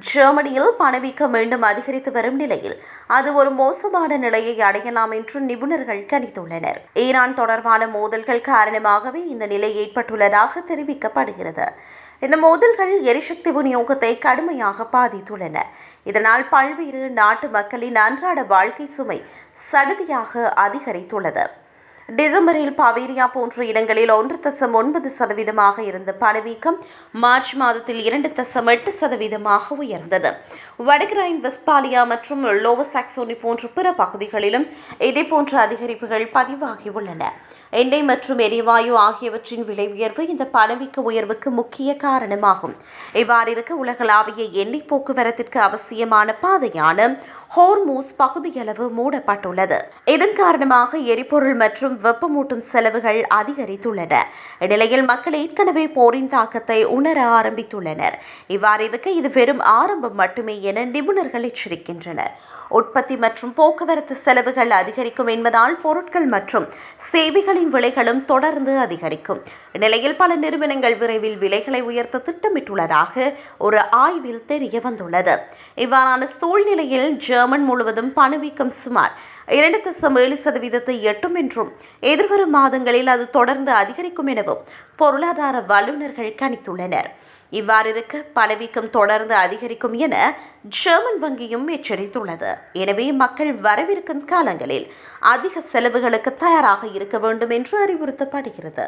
ஜெர்மனியில் பணவீக்கம் மீண்டும் அதிகரித்து வரும் நிலையில் அது ஒரு மோசமான நிலையை அடையலாம் என்று நிபுணர்கள் கணித்துள்ளனர். ஈரான் தொடர்பான மோதல்கள் காரணமாகவே இந்த நிலை ஏற்பட்டுள்ளதாக தெரிவிக்கப்படுகிறது. இந்த மோதல்கள் எரிசக்தி விநியோகத்தை கடுமையாக பாதித்துள்ளன. இதனால் பல்வேறு நாட்டு மக்களின் அன்றாட வாழ்க்கை சுமை சடுதியாக அதிகரித்துள்ளது. டிசம்பரில் பவேரியா போன்ற இடங்களில் 1.9% இருந்த பணவீக்கம் மார்ச் மாதத்தில் 2.8% உயர்ந்தது. வடக்கு ரைன் வெஸ்ட்பாலியா மற்றும் லோவர் சாக்சோனி போன்ற பிற பகுதிகளிலும் இதேபோன்ற அதிகரிப்புகள் பதிவாகியுள்ளன. எண்ணெய் மற்றும் எரிவாயு ஆகியவற்றின் விலை உயர்வு இந்த பணவீக்க உயர்வுக்கு முக்கிய காரணமாகும். இவ்வாறிருக்க உலகளாவிய எண்ணெய் போக்குவரத்திற்கு அவசியமான பாதையான ஹோர்மூஸ் பகுதியளவு மூடப்பட்டுள்ளது. இதன் காரணமாக எரிபொருள் மற்றும் வெப்பமூட்டும் செலவுகள் அதிகரித்துள்ளன. இந்நிலையில் மக்கள் ஏற்கனவே போரின் தாக்கத்தை உணர ஆரம்பித்துள்ளனர். இவ்வாறு இருக்க இது வெறும் ஆரம்பம் மட்டுமே என நிபுணர்கள் எச்சரிக்கின்றனர். உற்பத்தி மற்றும் போக்குவரத்து செலவுகள் அதிகரிக்கும் என்பதால் பொருட்கள் மற்றும் சேவைகளின் விலைகளும் தொடர்ந்து அதிகரிக்கும். இந்நிலையில் பல நிறுவனங்கள் விரைவில் விலைகளை உயர்த்த திட்டமிட்டுள்ளதாக ஒரு ஆய்வில் தெரிய வந்துள்ளது. இவ்வாறான சூழ்நிலையில் ஜெர்மன் முழுவதும் பணவீக்கம் சுமார் 2.7% எட்டும் என்றும் எதிர்வரும் மாதங்களில் அது தொடர்ந்து அதிகரிக்கும் எனவும் பொருளாதார வல்லுநர்கள் கணித்துள்ளனர். இவ்வாறிருக்க பணவீக்கம் தொடர்ந்து அதிகரிக்கும் என ஜெர்மன் வங்கியும் எச்சரித்துள்ளது. எனவே மக்கள் வரவிருக்கும் காலங்களில் அதிக செலவுகளுக்கு தயாராக இருக்க வேண்டும் என்று அறிவுறுத்தப்படுகிறது.